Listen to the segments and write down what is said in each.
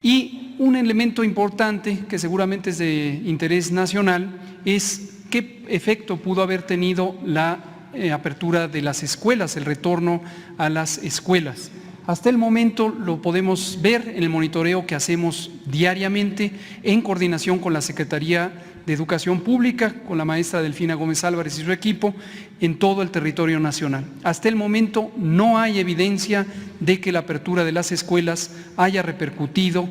Y un elemento importante que seguramente es de interés nacional es qué efecto pudo haber tenido la apertura de las escuelas, el retorno a las escuelas. Hasta el momento lo podemos ver en el monitoreo que hacemos diariamente en coordinación con la Secretaría de Educación Pública, con la maestra Delfina Gómez Álvarez y su equipo, en todo el territorio nacional. Hasta el momento no hay evidencia de que la apertura de las escuelas haya repercutido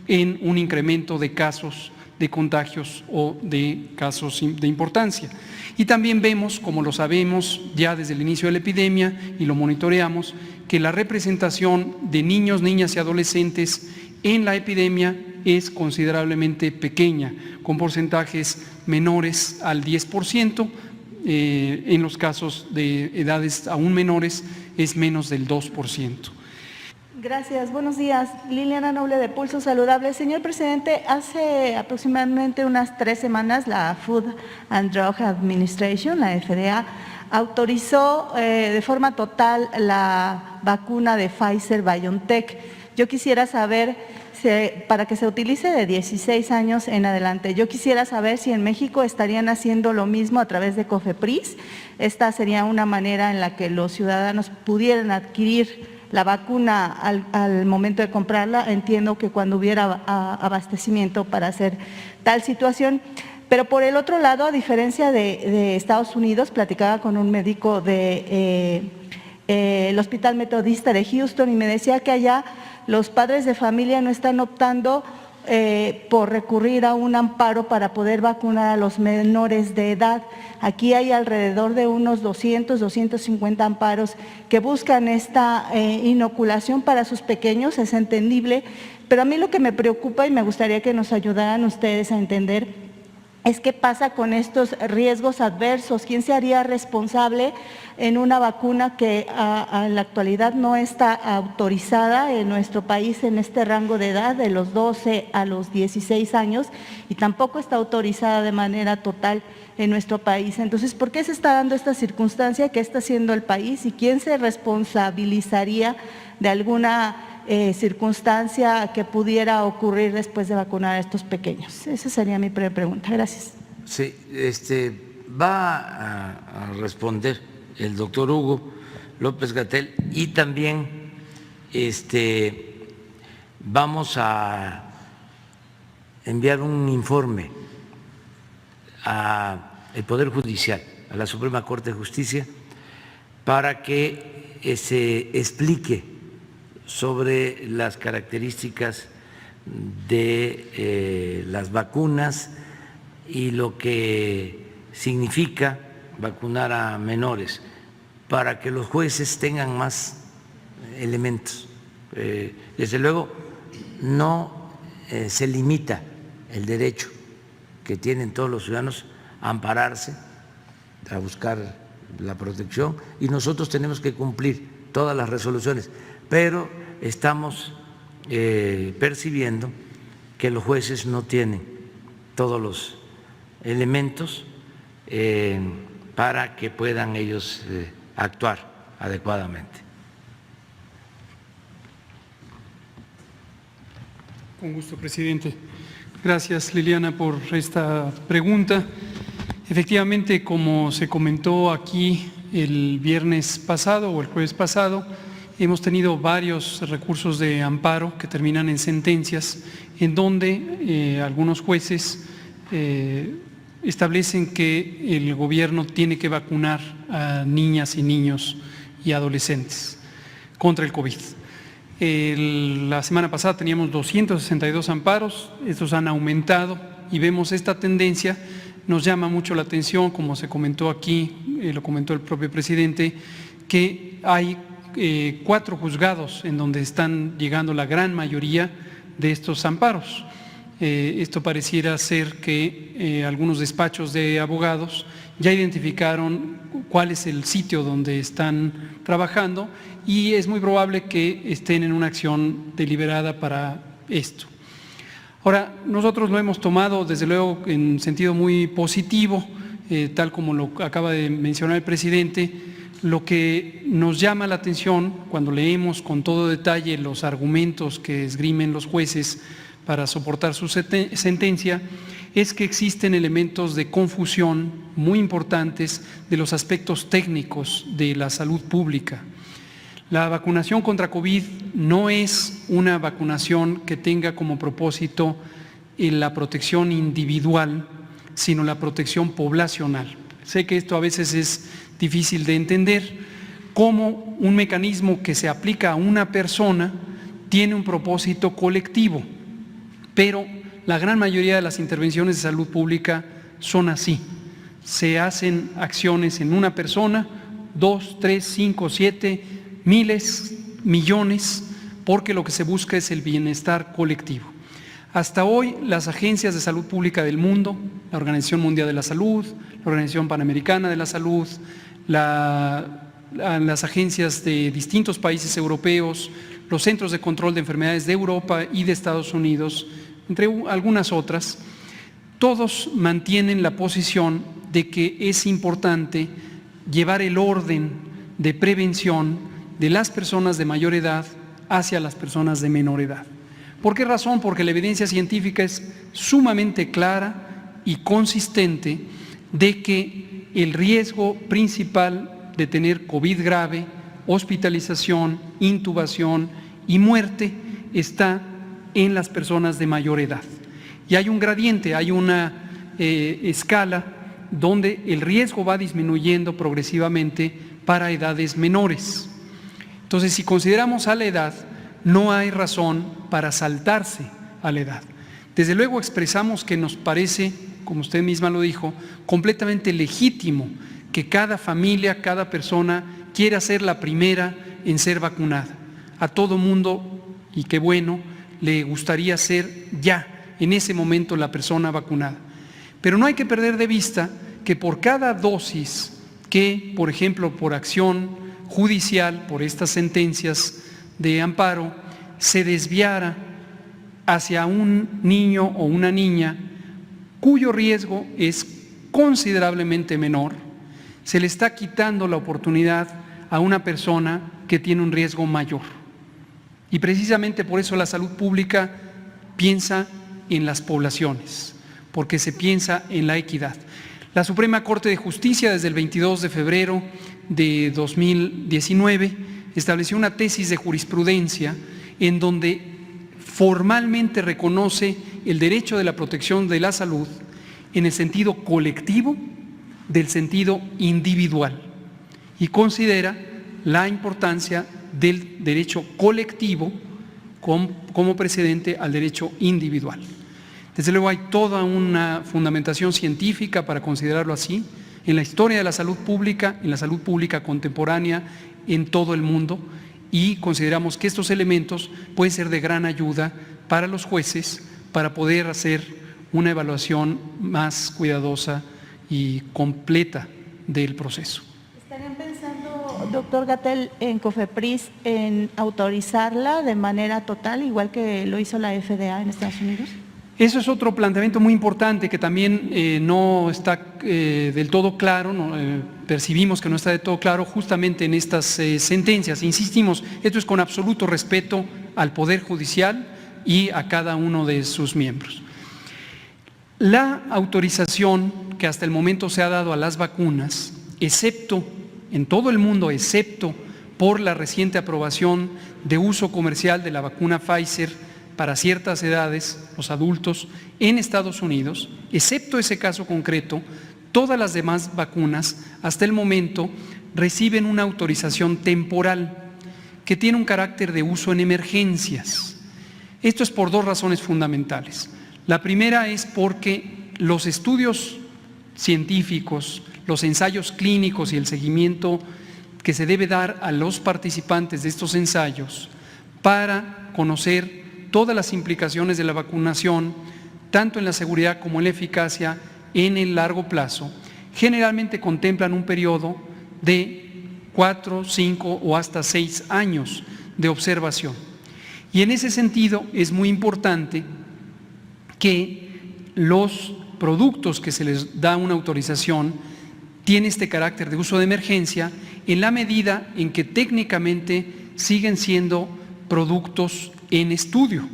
en un incremento de casos de contagios o de casos de importancia. Y también vemos, como lo sabemos ya desde el inicio de la epidemia y lo monitoreamos, que la representación de niños, niñas y adolescentes en la epidemia es considerablemente pequeña, con porcentajes menores al 10%, en los casos de edades aún menores es menos del 2%. Gracias, buenos días. Liliana Noble de Pulso Saludable. Señor presidente, hace aproximadamente unas 3 semanas la Food and Drug Administration, la FDA, autorizó de forma total la vacuna de Pfizer-BioNTech. Yo quisiera saber, para que se utilice de 16 años en adelante, yo quisiera saber si en México estarían haciendo lo mismo a través de COFEPRIS. Esta sería una manera en la que los ciudadanos pudieran adquirir la vacuna al momento de comprarla. Entiendo que cuando hubiera abastecimiento para hacer tal situación. Pero por el otro lado, a diferencia de Estados Unidos, platicaba con un médico del Hospital Metodista de Houston y me decía que allá los padres de familia no están optando por recurrir a un amparo para poder vacunar a los menores de edad. Aquí hay alrededor de unos 200, 250 amparos que buscan esta inoculación para sus pequeños, es entendible, pero a mí lo que me preocupa y me gustaría que nos ayudaran ustedes a entender es qué pasa con estos riesgos adversos. ¿Quién se haría responsable en una vacuna que en la actualidad no está autorizada en nuestro país en este rango de edad, de los 12 a los 16 años, y tampoco está autorizada de manera total en nuestro país? Entonces, ¿por qué se está dando esta circunstancia? ¿Qué está haciendo el país? ¿Y quién se responsabilizaría de alguna circunstancia que pudiera ocurrir después de vacunar a estos pequeños? Esa sería mi primera pregunta. Gracias. Sí, va a responder el doctor Hugo López-Gatell y también vamos a enviar un informe al Poder Judicial, a la Suprema Corte de Justicia, para que se explique sobre las características de las vacunas y lo que significa vacunar a menores, para que los jueces tengan más elementos. Desde luego, no se limita el derecho que tienen todos los ciudadanos a ampararse, a buscar la protección, y nosotros tenemos que cumplir todas las resoluciones, pero estamos percibiendo que los jueces no tienen todos los elementos para que puedan ellos actuar adecuadamente. Con gusto, presidente. Gracias, Liliana, por esta pregunta. Efectivamente, como se comentó aquí el viernes pasado o el jueves pasado, hemos tenido varios recursos de amparo que terminan en sentencias en donde algunos jueces establecen que el gobierno tiene que vacunar a niñas y niños y adolescentes contra el COVID. La semana pasada teníamos 262 amparos, estos han aumentado y vemos esta tendencia. Nos llama mucho la atención, como se comentó aquí, lo comentó el propio presidente, que hay 4 juzgados en donde están llegando la gran mayoría de estos amparos. Esto pareciera ser que algunos despachos de abogados ya identificaron cuál es el sitio donde están trabajando y es muy probable que estén en una acción deliberada para esto. Ahora, nosotros lo hemos tomado desde luego en sentido muy positivo, tal como lo acaba de mencionar el presidente. lo que nos llama la atención cuando leemos con todo detalle los argumentos que esgrimen los jueces para soportar su sentencia es que existen elementos de confusión muy importantes de los aspectos técnicos de la salud pública. La vacunación contra COVID no es una vacunación que tenga como propósito la protección individual, sino la protección poblacional. Sé que esto a veces es difícil de entender, cómo un mecanismo que se aplica a una persona tiene un propósito colectivo, pero la gran mayoría de las intervenciones de salud pública son así. Se hacen acciones en una persona, 2, 3, 5, 7, miles, millones, porque lo que se busca es el bienestar colectivo. Hasta hoy, las agencias de salud pública del mundo, la Organización Mundial de la Salud, la Organización Panamericana de la Salud, las agencias de distintos países europeos, los centros de control de enfermedades de Europa y de Estados Unidos, entre algunas otras, todos mantienen la posición de que es importante llevar el orden de prevención de las personas de mayor edad hacia las personas de menor edad. ¿Por qué razón? Porque la evidencia científica es sumamente clara y consistente de que el riesgo principal de tener COVID grave, hospitalización, intubación y muerte está en las personas de mayor edad. Y hay un gradiente, hay una escala donde el riesgo va disminuyendo progresivamente para edades menores. Entonces, si consideramos a la edad, no hay razón para saltarse a la edad. Desde luego expresamos que nos parece, como usted misma lo dijo, completamente legítimo que cada familia, cada persona quiera ser la primera en ser vacunada. A todo mundo, y qué bueno, le gustaría ser ya, en ese momento, la persona vacunada. Pero no hay que perder de vista que por cada dosis que, por ejemplo, por acción judicial, por estas sentencias de amparo, se desviara hacia un niño o una niña cuyo riesgo es considerablemente menor, se le está quitando la oportunidad a una persona que tiene un riesgo mayor. Y precisamente por eso la salud pública piensa en las poblaciones, porque se piensa en la equidad. La Suprema Corte de Justicia, desde el 22 de febrero de 2019, estableció una tesis de jurisprudencia en donde formalmente reconoce el derecho de la protección de la salud en el sentido colectivo del sentido individual y considera la importancia del derecho colectivo como precedente al derecho individual. Desde luego hay toda una fundamentación científica para considerarlo así en la historia de la salud pública, en la salud pública contemporánea en todo el mundo, y consideramos que estos elementos pueden ser de gran ayuda para los jueces para poder hacer una evaluación más cuidadosa y completa del proceso. ¿Estarían pensando, doctor Gatell, en COFEPRIS en autorizarla de manera total, igual que lo hizo la FDA en Estados Unidos? Eso es otro planteamiento muy importante que también no está del todo claro, percibimos que no está del todo claro justamente en estas sentencias. Insistimos, esto es con absoluto respeto al Poder Judicial y a cada uno de sus miembros. La autorización que hasta el momento se ha dado a las vacunas, excepto en todo el mundo, excepto por la reciente aprobación de uso comercial de la vacuna Pfizer para ciertas edades, los adultos, en Estados Unidos, excepto ese caso concreto, todas las demás vacunas hasta el momento reciben una autorización temporal que tiene un carácter de uso en emergencias. Esto es por dos razones fundamentales. La primera es porque los estudios científicos, los ensayos clínicos y el seguimiento que se debe dar a los participantes de estos ensayos para conocer todas las implicaciones de la vacunación, tanto en la seguridad como en la eficacia en el largo plazo, generalmente contemplan un periodo de 4, 5 o hasta 6 años de observación. Y en ese sentido es muy importante que los productos que se les da una autorización tiene este carácter de uso de emergencia en la medida en que técnicamente siguen siendo productos en estudio,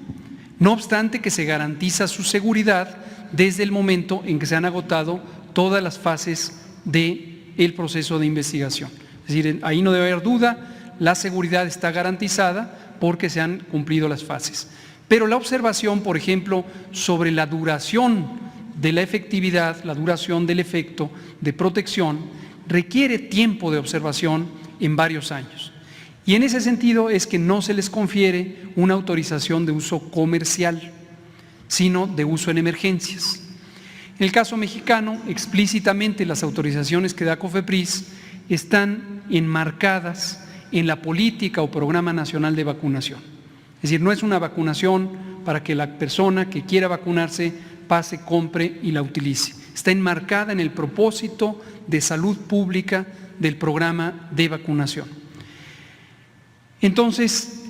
no obstante que se garantiza su seguridad desde el momento en que se han agotado todas las fases del proceso de investigación. Es decir, ahí no debe haber duda, la seguridad está garantizada porque se han cumplido las fases. Pero la observación, por ejemplo, sobre la duración de la efectividad, la duración del efecto de protección, requiere tiempo de observación en varios años. Y en ese sentido es que no se les confiere una autorización de uso comercial, sino de uso en emergencias. En el caso mexicano, explícitamente las autorizaciones que da COFEPRIS están enmarcadas en la política o programa nacional de vacunación. Es decir, no es una vacunación para que la persona que quiera vacunarse pase, compre y la utilice. Está enmarcada en el propósito de salud pública del programa de vacunación. Entonces,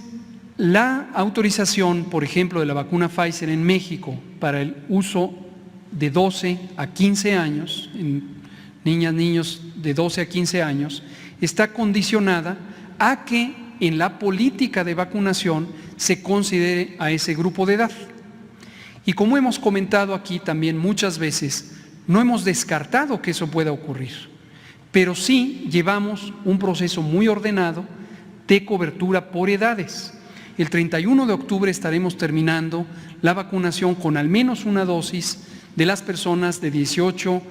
la autorización, por ejemplo, de la vacuna Pfizer en México para el uso de 12 a 15 años, en niñas, niños de 12 a 15 años, está condicionada a que en la política de vacunación se considere a ese grupo de edad. Y como hemos comentado aquí también muchas veces, no hemos descartado que eso pueda ocurrir, pero sí llevamos un proceso muy ordenado de cobertura por edades. El 31 de octubre estaremos terminando la vacunación con al menos una dosis de las personas de 18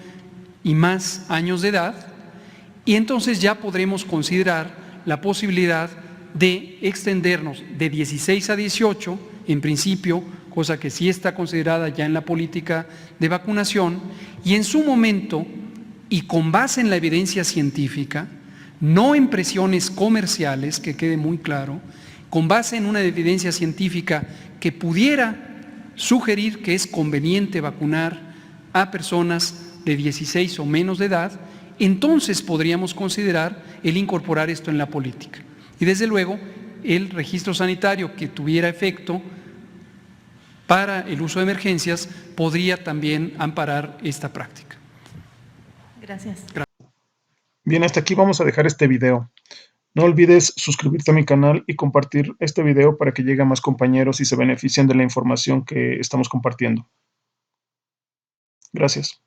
y más años de edad, y entonces ya podremos considerar la posibilidad de extendernos de 16 a 18, en principio, cosa que sí está considerada ya en la política de vacunación, y en su momento, y con base en la evidencia científica, no en presiones comerciales, que quede muy claro, con base en una evidencia científica que pudiera sugerir que es conveniente vacunar a personas de 16 o menos de edad, entonces podríamos considerar el incorporar esto en la política. Y desde luego, el registro sanitario que tuviera efecto para el uso de emergencias podría también amparar esta práctica. Gracias. Bien, hasta aquí vamos a dejar este video. No olvides suscribirte a mi canal y compartir este video para que llegue a más compañeros y se beneficien de la información que estamos compartiendo. Gracias.